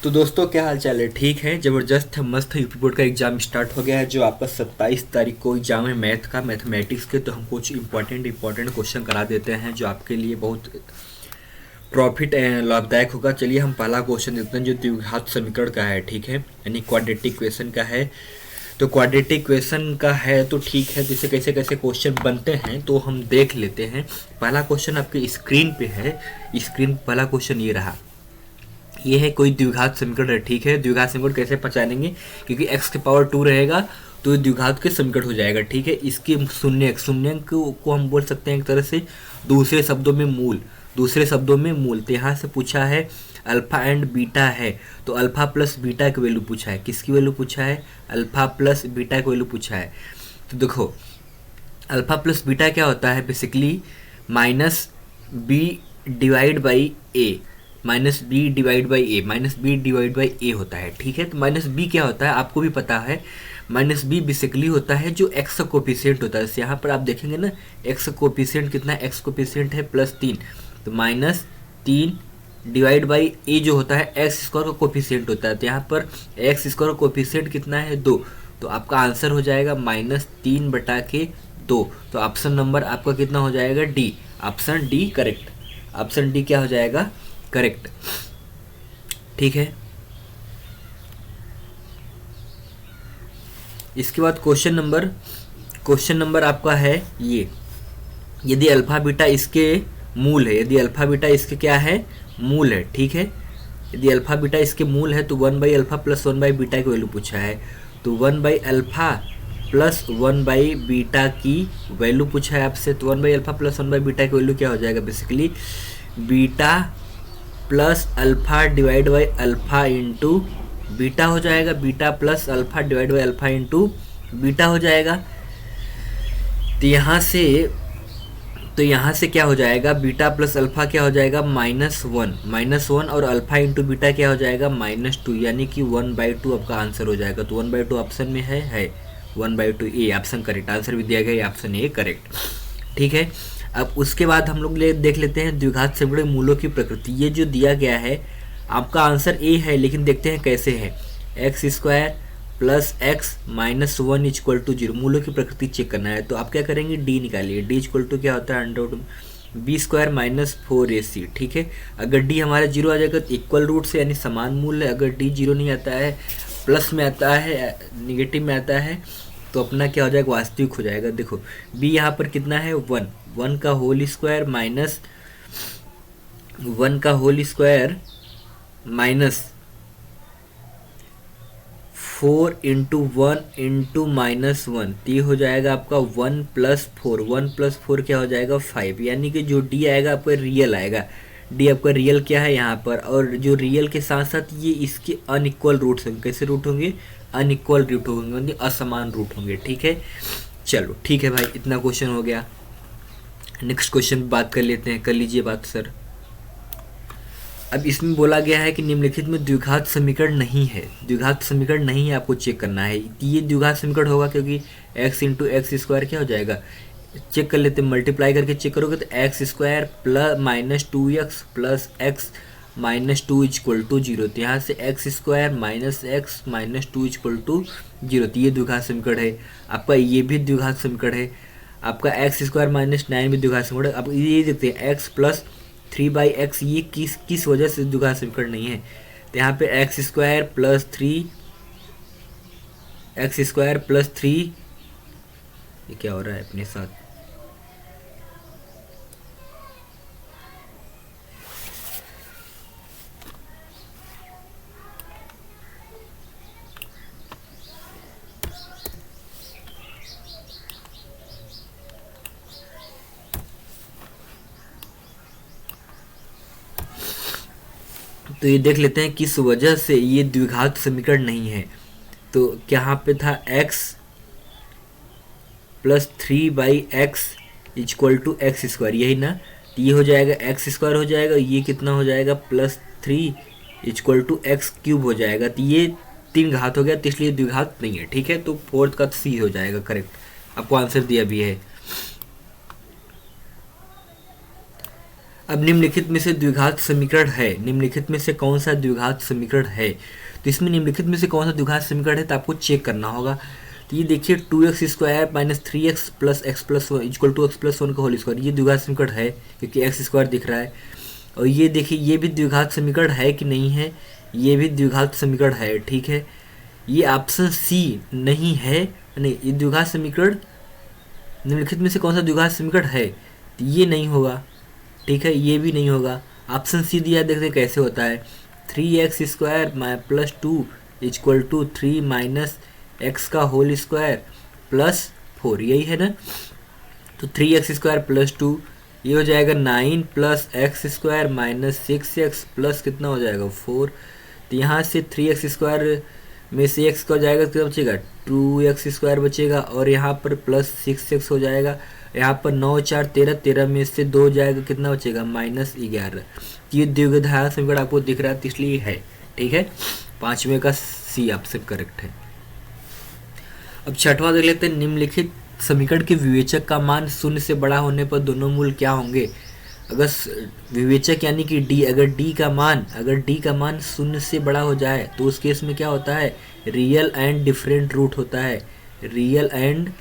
तो दोस्तों क्या हाल चाल है। ठीक है, ज़बरदस्त है, मस्त है। यूपी बोर्ड का एग्ज़ाम स्टार्ट हो गया है जो आपका 27 तारीख को एग्ज़ाम है मैथ का, मैथमेटिक्स के। तो हम कुछ इंपॉर्टेंट क्वेश्चन करा देते हैं जो आपके लिए बहुत प्रॉफिट लाभदायक होगा। चलिए हम पहला क्वेश्चन देते हैं जो द्विघात समीकरण का है। ठीक है, यानी क्वाड्रेटिक क्वेश्चन का है। तो क्वाड्रेटिक क्वेश्चन का है तो ठीक है, तो इसे कैसे कैसे क्वेश्चन बनते हैं तो हम देख लेते हैं। पहला क्वेश्चन आपके स्क्रीन पे है। स्क्रीन पहला क्वेश्चन ये रहा। ये है कोई द्विघात समीकरण है। ठीक है, द्विघात समीकरण कैसे पहचानेंगे, क्योंकि x के पावर 2 रहेगा तो ये द्विघात के समीकरण हो जाएगा। ठीक है, इसके शून्यक को हम बोल सकते हैं एक तरह से दूसरे शब्दों में मूल। तो यहाँ से पूछा है अल्फा एंड बीटा है, तो अल्फा प्लस बीटा की वैल्यू पूछा है। किसकी वैल्यू पूछा है? अल्फा प्लस बीटा की वैल्यू पूछा है। तो देखो अल्फा प्लस बीटा क्या होता है, basically minus B divide by A, minus B divide by A होता है। ठीक है, तो माइनस बी क्या होता है आपको भी पता है। माइनस बी बेसिकली होता है जो एक्स का कोफिशिएंट होता है। यहाँ पर आप देखेंगे ना, एक्स कोफिशिएंट कितना है, एक्स कोफिशिएंट है +3, तो -3 डिवाइड बाई ए जो होता है एक्स स्क्वायर का कोफिशिएंट होता है। तो यहाँ पर एक्स स्क्वायर का कोफिशिएंट कितना है, 2। तो आपका आंसर हो जाएगा -3/2। तो ऑप्शन नंबर आपका कितना हो जाएगा, D. Option D correct. Option D क्या हो जाएगा, करेक्ट। ठीक है, इसके बाद क्वेश्चन नंबर आपका है ये। यदि अल्फा बीटा इसके मूल है, यदि अल्फा बीटा इसके क्या है, मूल है। ठीक है, यदि अल्फा बीटा इसके मूल है तो 1/अल्फा प्लस 1/बीटा की वैल्यू पूछा है। तो 1/अल्फा प्लस 1/बीटा की वैल्यू पूछा है आपसे। तो 1/अल्फा प्लस 1/बीटा की वैल्यू क्या हो जाएगा, basically beta plus alpha divide by alpha into beta हो जाएगा। Beta plus alpha divide by alpha into beta हो जाएगा। तो यहाँ से क्या हो जाएगा, बीटा प्लस अल्फा क्या हो जाएगा, -1 और अल्फा इंटू बीटा क्या हो जाएगा, -2, यानी कि 1/2 आपका आंसर हो जाएगा। तो 1/2 ऑप्शन में है 1/2 ए ऑप्शन करेक्ट। आंसर भी दिया गया, ऑप्शन ए करेक्ट। ठीक है, अब उसके बाद हम लोग देख लेते हैं द्विघात समीकरण मूलों की प्रकृति। ये जो दिया गया है आपका आंसर ए है, लेकिन देखते हैं कैसे है। x² plus x minus 1 equal to 0, मूलों की प्रकृति चेक करना है। तो आप क्या करेंगे, डी निकालिए। डी इक्वल टू क्या होता है, b² माइनस 4ac। ठीक है, अगर डी हमारा 0 आ जाएगा तो इक्वल रूट से यानी समान मूल है। अगर डी 0 नहीं आता है, प्लस में आता है, निगेटिव में आता है, तो अपना क्या हो जाएगा, वास्तविक हो जाएगा। देखो b यहाँ पर कितना है, 1 का होल स्क्वायर माइनस 1 का whole square minus 4 into 1 into -1, तो ये हो जाएगा आपका 1 + 4। 1 + 4 क्या हो जाएगा, 5, यानी कि जो डी आएगा आपका रियल आएगा। डी आपका रियल क्या है यहाँ पर, और जो रियल के साथ साथ ये इसके अनइक्वल रूट्स होंगे। कैसे रूट होंगे, अनइक्वल रूट होंगे, यानी असमान रूट होंगे। ठीक है, चलो ठीक है भाई, इतना क्वेश्चन हो गया। नेक्स्ट क्वेश्चन पे बात कर लेते हैं। कर लीजिए बात सर। अब इसमें बोला गया है कि निम्नलिखित में द्विघात समीकरण नहीं है। द्विघात समीकरण नहीं है, आपको चेक करना है। ये द्विघात समीकरण होगा क्योंकि x इंटू एक्स स्क्वायर क्या हो जाएगा, चेक कर लेते हैं। मल्टीप्लाई करके चेक करोगे तो x² plus -2x plus x -2 equal to 0। तो यहाँ से x² minus x -2 equal to 0। तो ये द्विघात समीकरण है आपका। ये भी द्विघात समीकरण है आपका। x² -9 भी द्विघात समीकरण। अब ये देखते हैं x प्लस 3/x, ये किस वजह से द्विघात समीकरण नहीं है। तो यहाँ पे x² प्लस 3, ये क्या हो रहा है अपने साथ, तो ये देख लेते हैं किस वजह से ये द्विघात समीकरण नहीं है। तो यहाँ पे था x plus 3/x equal to x², यही ना। तो ये हो जाएगा x² हो जाएगा, ये कितना हो जाएगा, +3 इक्वल टू x³ हो जाएगा। तो ये 3 घात हो गया, तो इसलिए द्विघात नहीं है। ठीक है, तो फोर्थ का सी हो जाएगा करेक्ट। आपको आंसर दिया भी है। अब निम्नलिखित में से द्विघात समीकरण है, निम्नलिखित में से कौन सा द्विघात समीकरण है, तो इसमें निम्नलिखित में से कौन सा द्विघात समीकरण है तो आपको चेक करना होगा। तो ये देखिए 2x² minus 3x plus X plus one equal to X plus one का होल स्क्वायर, ये द्विघात समीकरण है क्योंकि एक्स स्क्वायर दिख रहा है। और ये देखिए ये भी द्विघात समीकरण है कि नहीं है, ये भी द्विघात समीकरण है, ठीक है। ये ऑप्शन सी नहीं है, नहीं ये द्विघात समीकरण निम्नलिखित में से कौन सा द्विघात समीकरण है, तो ये नहीं होगा, ठीक है, ये भी नहीं होगा। ऑप्शन सी दिया, देखते कैसे होता है। 3x² plus 2 equal to 3 minus X का होल स्क्वायर प्लस 4, यही है ना। तो 3x² प्लस 2 ये हो जाएगा 9 plus x² minus 6x plus कितना हो जाएगा 4। तो यहाँ से 3x² में से x का हो जाएगा, कितना बचेगा 2x² बचेगा, और यहाँ पर प्लस 6x हो जाएगा। यहाँ पर 9 4 13, 13 में से 2 जाएगा, कितना बचेगा -11। ये द्विघात समीकरण आपको दिख रहा है, तो इसलिए है, ठीक है। पांचवें का सी ऑप्शन करेक्ट है। अब छठवां देख लेते हैं, निम्नलिखित समीकरण के विवेचक का मान शून्य से बड़ा होने पर दोनों मूल क्या होंगे। अगर विवेचक यानी कि डी, अगर डी का मान शून्य से बड़ा हो जाए तो उस केस में क्या होता है, रियल एंड डिफरेंट रूट होता है, रियल एंड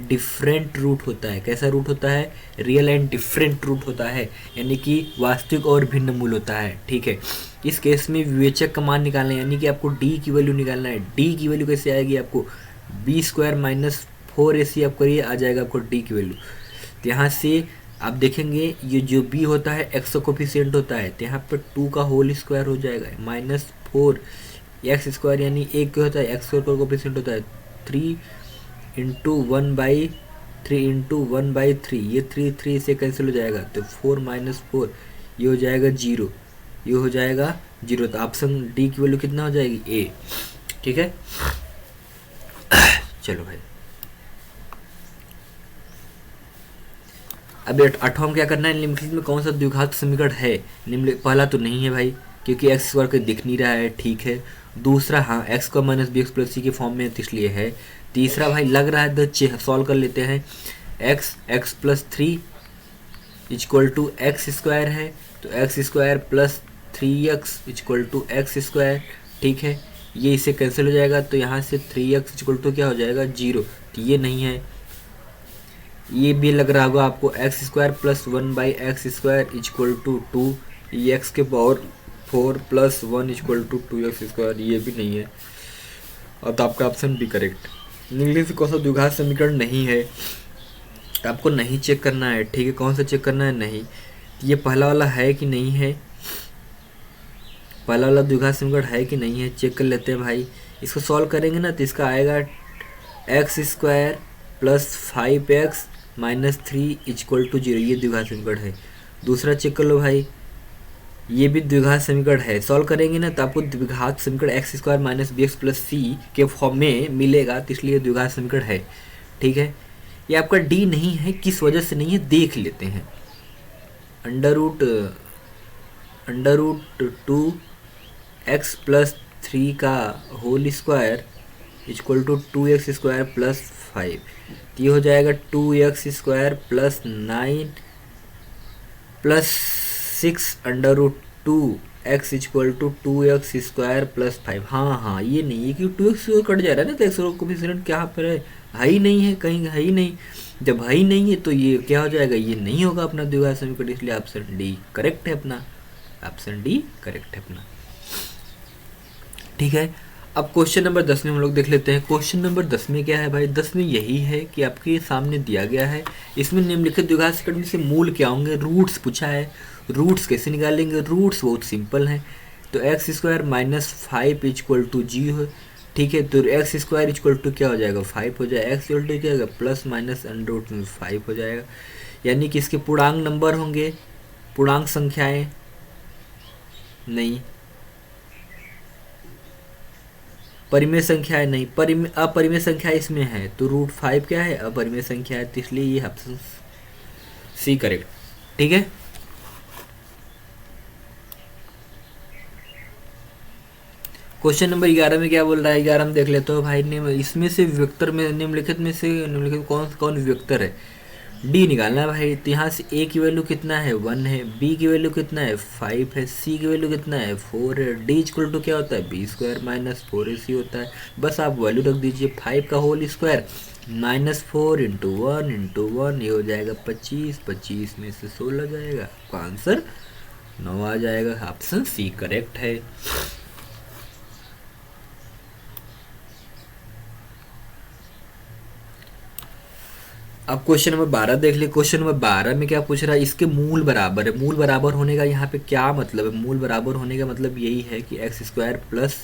डिफरेंट रूट होता है। कैसा रूट होता है, रियल एंड डिफरेंट रूट होता है, यानी कि वास्तविक और भिन्न मूल होता है, ठीक है। इस केस में विवेचक का मान निकालना है, यानी कि आपको डी की वैल्यू निकालना है। डी की वैल्यू कैसे आएगी, आपको b² माइनस 4ac आप करिए, आ जाएगा आपको डी की वैल्यू। तो यहाँ से आप देखेंगे ये जो b होता है x का कोफिशिएंट होता है, तो यहाँ पर 2 का होल स्क्वायर हो जाएगा माइनस 4x² यानी एक क्या होता है, x² का कोफिशिएंट होता है 3 इंटू 1/3, ये 3 से कैंसिल हो जाएगा, तो 4 माइनस 4 ये हो जाएगा 0, ये हो जाएगा 0। तो ऑप्शन डी की वैल्यू कितना हो जाएगी, ए, ठीक है। चलो भाई, अब 8वां क्या करना है, निम्नलिखित में कौन सा द्विघात समीकरण है। पहला तो नहीं है भाई, क्योंकि x² का दिख नहीं रहा है, ठीक है। दूसरा हाँ x का माइनस bx प्लस c के फॉर्म में, तो इसलिए है। तीसरा भाई लग रहा है, तो सॉल्व कर लेते हैं। x plus 3 equal to x² है, तो x² plus 3x equal to x², ठीक है। ये इससे कैंसिल हो जाएगा, तो यहाँ से 3x इक्वल टू क्या हो जाएगा 0, तो ये नहीं है। ये भी लग रहा होगा आपको, x² plus 1/x² equal to 2, ये x के power 4 plus 1 equal to 2x², ये भी नहीं है। अब तो आपका ऑप्शन भी करेक्ट। निम्नलिखित से कौन सा द्विघात समीकरण नहीं है, तो आपको नहीं चेक करना है, ठीक है। कौन सा चेक करना है, नहीं। ये पहला वाला है कि नहीं है, पहला वाला द्विघात समीकरण है कि नहीं है, चेक कर लेते हैं भाई। इसको सॉल्व करेंगे ना, तो इसका आएगा x² plus 5x minus 3 equal to 0, ये द्विघात समीकरण है। दूसरा चेक कर लो भाई, ये भी द्विघात समीकरण है। सॉल्व करेंगे ना, तो आपको द्विघात समीकरण x² minus bx plus c के फॉर्म में मिलेगा, तो इसलिए द्विघात समीकरण है, ठीक है। ये आपका डी नहीं है, किस वजह से नहीं है देख लेते हैं। अंडर रूट 2x प्लस 3 का whole square equal to 2x² plus 5, तो ये हो जाएगा 2x² plus 9 plus 6 under root 2x equal to 2x² plus 5। हाँ ये नहीं है कि 2x कट जा रहा है ना, तो x का कोफिशिएंट क्या पर है ही नहीं है, कहीं है ही नहीं। जब है ही नहीं है तो ये क्या हो जाएगा, ये नहीं होगा अपना द्विघात समीकरण, इसलिए ऑप्शन डी करेक्ट है अपना, ऑप्शन डी करेक्ट है अपना, ठीक है। अब क्वेश्चन नंबर 10 में हम लोग देख लेते हैं। क्वेश्चन नंबर 10 में क्या है भाई, 10 में यही है कि आपके सामने दिया गया है, इसमें निम्नलिखित द्विघात समीकरण से मूल क्या होंगे, रूट्स पूछा है। रूट्स कैसे निकालेंगे, रूट्स बहुत सिंपल हैं। तो x² माइनस 5 इक्वल टू जी हो, ठीक है। तो x² इक्वल टू क्या हो जाएगा 5 हो जाएगा, x इक्वल टू क्या होगा प्लस माइनस अंडर रूट में 5 हो जाएगा, यानी कि इसके पूर्णांक नंबर होंगे, पूर्णांक संख्याएं नहीं, परिमेय संख्या है नहीं, अपरिमेय संख्या इसमें है, तो √5 क्या है अपरिमेय संख्या है, तो इसलिए ये ऑप्शन सी करेक्ट, ठीक है। क्वेश्चन नंबर 11 में क्या बोल रहा है, 11 में देख लेते हो भाई। इसमें से वेक्टर में निम्नलिखित में से कौन कौन वेक्टर है, डी निकालना है भाई। तो यहाँ से ए की वैल्यू कितना है 1 है, बी की वैल्यू कितना है 5 है, सी की वैल्यू कितना है 4 है। डी इक्वल टू क्या होता है बी स्क्वायर माइनस 4ac होता है। बस आप वैल्यू रख दीजिए 5 का whole square minus 4 into one ये हो जाएगा 25, 25 में से 16 जाएगा, आपका आंसर 9 आ जाएगा। ऑप्शन सी करेक्ट है। अब क्वेश्चन नंबर 12 देख लिए। क्वेश्चन नंबर 12 में क्या पूछ रहा है, इसके मूल बराबर है। मूल बराबर होने का यहाँ पे क्या मतलब है, मूल बराबर होने का मतलब यही है कि X square plus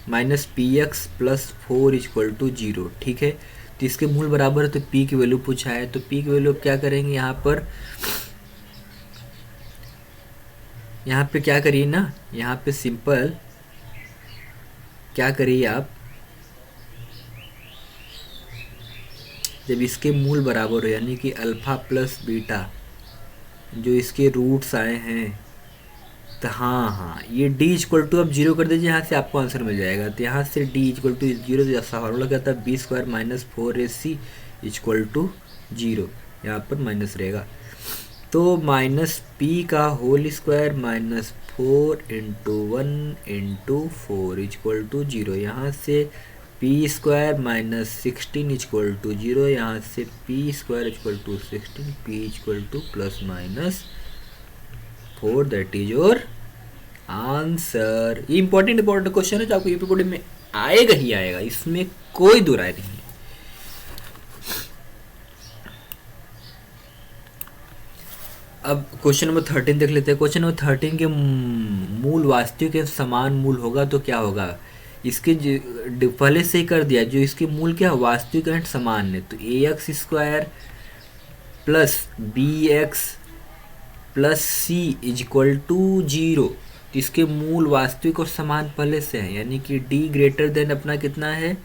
minus P X plus 4 equal to 0। ठीक है, तो इसके मूल बराबर है तो पी की वैल्यू पूछा है, तो पी की वैल्यू क्या करेंगे यहाँ पे क्या करिए ना, यहाँ पे सिंपल क्या करिए आप, जब इसके मूल बराबर हो यानी कि अल्फ़ा प्लस बीटा जो इसके रूट्स आए हैं, तो हाँ ये d इक्वल टू अब 0 कर दीजिए, यहाँ से आपको आंसर मिल जाएगा। तो यहाँ से d इक्वल टू 0 जैसा फार्मूला क्या था, B square minus 4ac equal to 0, यहाँ पर माइनस रहेगा। तो माइनस पी का whole square minus 4 into 1 into 4 equal to 0, यहाँ से P square minus 16 equal to 0, यहाँ से P square equal to 16, P equal to plus minus 4, that is your answer. ये इंपॉर्टेंट क्वेश्चन है जो आपको यूपीपीडी में आएगा ही आएगा, इसमें कोई दो राय नहीं है। अब क्वेश्चन नंबर 13 देख लेते हैं। क्वेश्चन नंबर 13 के मूल वास्तविक के समान मूल होगा तो क्या होगा, इसके पहले से ही कर दिया, जो इसके मूल क्या वास्तविक एंड समान है, तो A X square plus B X plus C equal to 0। तो इसके मूल वास्तविक और समान पहले से है, यानी कि d ग्रेटर देन अपना कितना है,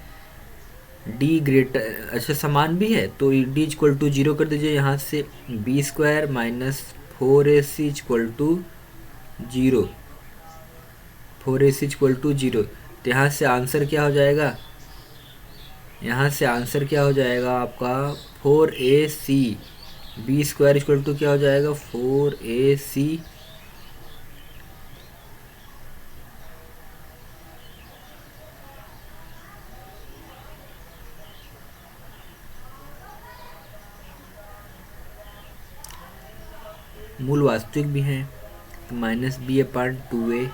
d ग्रेटर अच्छा समान भी है, तो d इक्वल टू 0 कर दीजिए। यहाँ से B square minus 4ac equal to 0, 4ac equal to 0। तो यहाँ से आंसर क्या हो जाएगा, यहाँ से आंसर क्या हो जाएगा आपका 4ac, B square equal to क्या हो जाएगा 4ac मूल वास्तविक भी हैं तो माइनस बी अपार्ट 2a।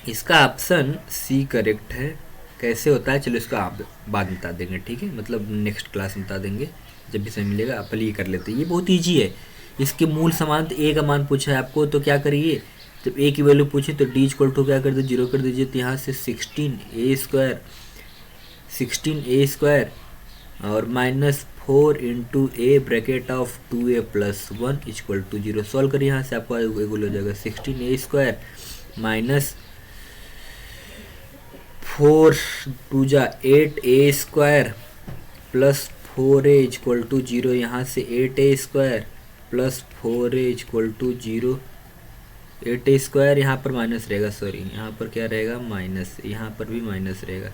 इसका ऑप्शन सी करेक्ट है। कैसे होता है चलो इसका आप बाद में बता देंगे, ठीक है, मतलब नेक्स्ट क्लास में बता देंगे जब भी समय मिलेगा। आप पहले ये कर लेते हैं, ये बहुत ईजी है। इसके मूल समान तो ए का मान पूछा है आपको, तो क्या करिए जब ए की वैल्यू पूछे तो डी इक्वल टू क्या कर दो 0 कर दीजिए। तो यहाँ से 16a स्क्वायर और minus 4 into A bracket of 2a plus 1 equal to 0। Solve करिए, यहाँ से आपको हो जाएगा 16a स्क्वायर माइनस 4 टू जा 8a स्क्वायर प्लस 4a इक्वल टू 0। यहाँ से 8a स्क्वायर plus 4a equal to 0, 8a square यहाँ पर माइनस रहेगा, सॉरी यहाँ पर क्या रहेगा माइनस, यहाँ पर भी माइनस रहेगा।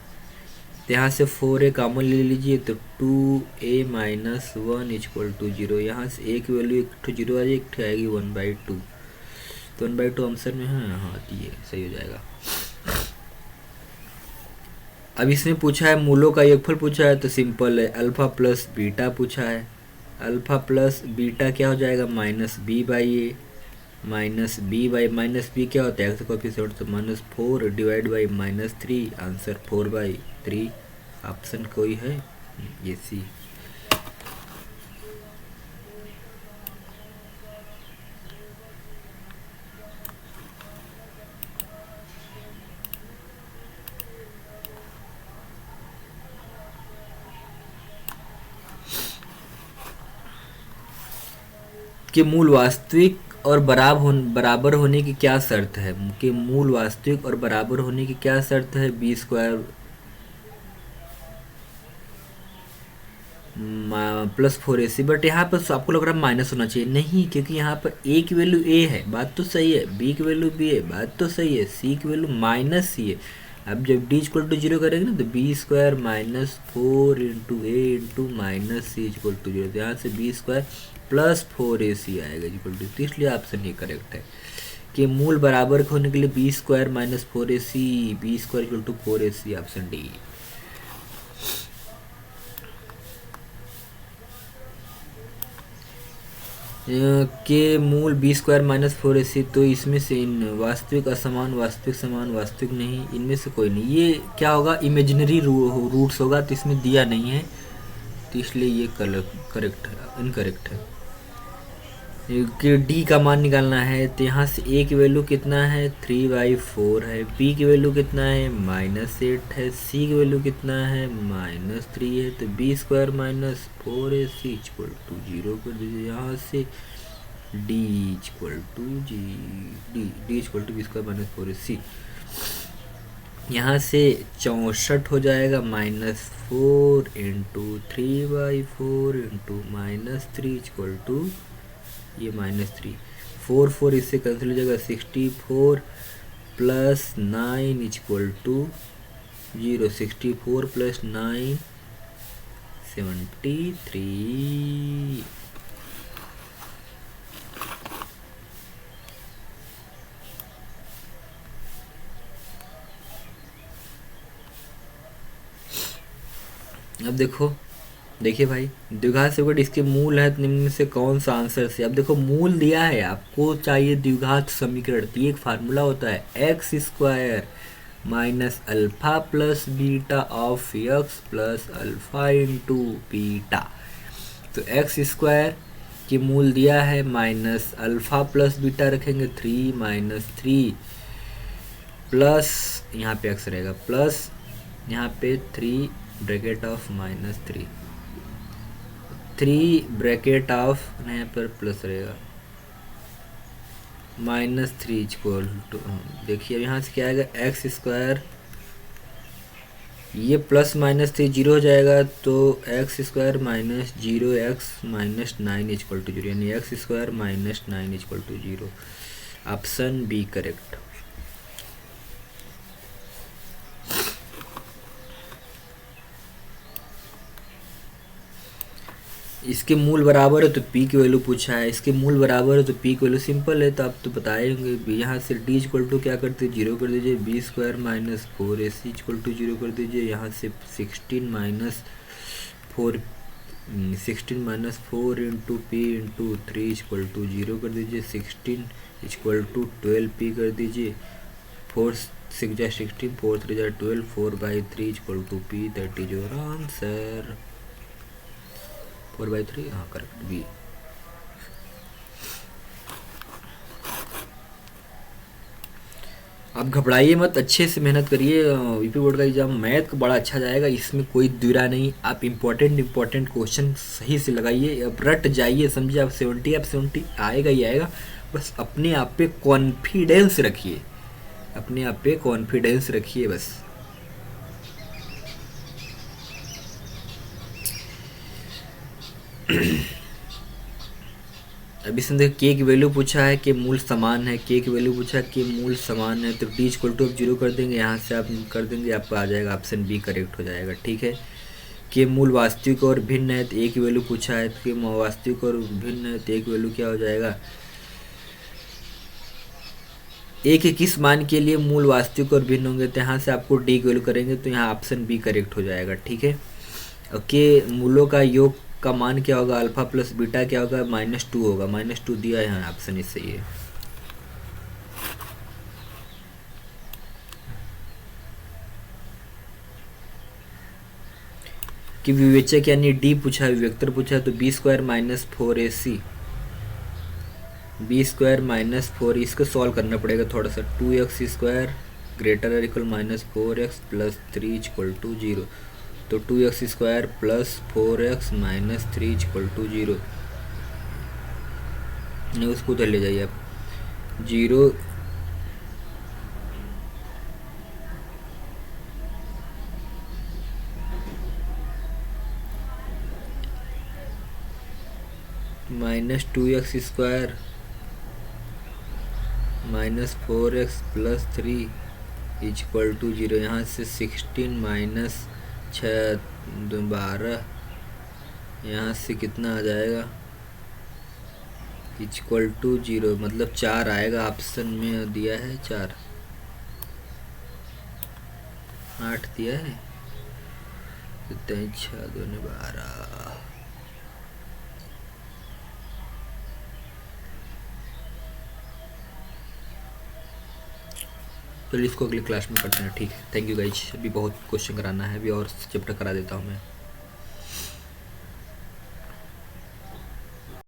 तो यहाँ से 4a कॉमन ले लीजिए तो 2a माइनस 1 इक्वल टू 0। यहाँ से a की वैल्यू एक तो 0 आ जाएगी, एक आएगी 1/2, तो 1/2 आंसर में है, हाँ आती है, सही हो जाएगा। अब इसने पूछा है मूलों का योगफल पूछा है, तो सिंपल है, अल्फ़ा प्लस बीटा पूछा है। अल्फ़ा प्लस बीटा क्या हो जाएगा minus B by A, minus B क्या होता है एक्स कोएफिशिएंट, तो minus 4 divide by minus 3, answer 4/3। Option कोई है ये सी। कि मूल वास्तविक और बराबर होने की क्या शर्त है, कि मूल वास्तविक और बराबर होने की क्या शर्त है, B square plus 4ac। But यहाँ पर आपको लग रहा है माइनस होना चाहिए, नहीं, क्योंकि यहाँ पर a की वैल्यू a है, बात तो सही है, b की वैल्यू b है, बात तो सही है, c की वैल्यू माइनस c है, अब जब डी इक्वल टू जीरो करेंगे ना तो B square minus four into A into minus C equal to zero, तो यहाँ से B square plus four A C आएगा इक्वल टू, तो इसलिए ऑप्शन ये करेक्ट है कि मूल बराबर होने के लिए B square minus four A C, B square equal to four A C, option D. के मूल B square minus four A C, तो इसमें से इन वास्तविक असमान, वास्तविक समान, वास्तविक नहीं, इनमें से कोई नहीं। ये क्या होगा, इमेजिनरी रूट्स होगा, तो इसमें दिया नहीं है, तो इसलिए ये करेक्ट है, इनकरेक्ट है। कि डी का मान निकालना है, तो यहाँ से ए की वैल्यू कितना है 3/4 है, बी की वैल्यू कितना है -8 है, सी की वैल्यू कितना है -3 है, तो B square minus four A C equal to 0 कर दीजिए। यहाँ से D equal to D equal to B square minus four A C, यहाँ से 64 हो जाएगा -4 इंटू 3/4 इंटू -3 इक्वल टू ये -3, 4 इससे कैंसिल हो जाएगा, 64 प्लस 9 इक्वल टू 0, 64 प्लस 9 73। अब देखिए भाई, द्विघात से गुण इसके मूल है, निम्न में से कौन सा आंसर से। अब देखो मूल दिया है, आपको चाहिए द्विघात समीकरण, तो ये एक फार्मूला होता है x square minus alpha plus beta of x plus alpha into beta. तो एक्स स्क्वायर की मूल दिया है माइनस अल्फा प्लस बीटा रखेंगे 3 -3 प्लस यहाँ पे एक्स रहेगा प्लस यहाँ पे 3 ब्रैकेट ऑफ -3 ब्रैकेट ऑफ यहाँ पर प्लस रहेगा -3 इक्वल टू, देखिए यहाँ से क्या आएगा एक्स स्क्वायर, ये प्लस -3 जीरो हो जाएगा, तो X square minus 0 X -9 equal to 0, यानी X square -9 equal to 0, option B correct. इसके मूल बराबर है तो p की वैल्यू पूछा है, इसके मूल बराबर है तो p की वैल्यू सिंपल है, तो आप तो बताएंगे। यहाँ से d इक्वल टू क्या करते हैं 0 कर दीजिए, B square minus 4ac equal to 0 कर दीजिए। यहाँ से 16 minus 4 into P into 3 equal to 0 कर दीजिए। 16 इक्वल टू 12p कर दीजिए, 4 6 जा 16, 4 3 जा 12, 4/3 equal to p, that is your answer 4/3। हाँ करेक्ट बी। आप घबराइए मत, अच्छे से मेहनत करिए, यूपी बोर्ड का एग्जाम मैथ का बड़ा अच्छा जाएगा, इसमें कोई दुरा नहीं। आप इम्पोर्टेंट क्वेश्चन सही से लगाइए, अब रट जाइए, समझिए आप 70 आएगा ही आएगा। बस अपने आप पे कॉन्फिडेंस रखिए, अपने आप पे कॉन्फिडेंस रखिए बस। अभी समझे के की वैल्यू पूछा है कि मूल समान है, के की वैल्यू पूछा है कि मूल समान है, तो डी इक्वल टू आप 0 कर देंगे, यहाँ से आप कर देंगे, आपका आ जाएगा ऑप्शन बी करेक्ट हो जाएगा। ठीक है, कि मूल वास्तविक और भिन्न है, तो ए की वैल्यू पूछा है, तो कि वास्तविक और भिन्न है, तो ए की वैल्यू क्या हो जाएगा, ए के किस मान के लिए मूल वास्तविक और भिन्न होंगे, तो यहाँ से आपको डी की वैल्यू करेंगे, तो यहाँ ऑप्शन बी करेक्ट हो जाएगा। ठीक है, ओके, मूलों का योग का मान क्या होगा, अल्फा प्लस बीटा क्या होगा, -2 होगा, -2 दिया है यहाँ ऑप्शन इस सही है। कि विवेचक यानी डी पूछा, विवेक्तर पूछा, तो B square minus 4ac, B square minus 4, इसको सॉल्व करना पड़ेगा थोड़ा सा। 2x स्क्वायर ग्रेटर और equal -4x plus 3 equal to 0, तो 2x square plus 4x minus 3 equal to 0, नहीं उसको उधर ले जाइए आप, 0 -2x square -4x plus 3 equal to 0। यहाँ से 16 माइनस 6 12, यहाँ से कितना आ जाएगा इक्वल टू 0, मतलब 4 आएगा। ऑप्शन में दिया है 4, 8 दिया है, 6 2 12। चलिए इसको अगली क्लास में करते हैं, ठीक है। Thank you guys. अभी बहुत क्वेश्चन कराना है, अभी और चैप्टर करा देता हूँ मैं।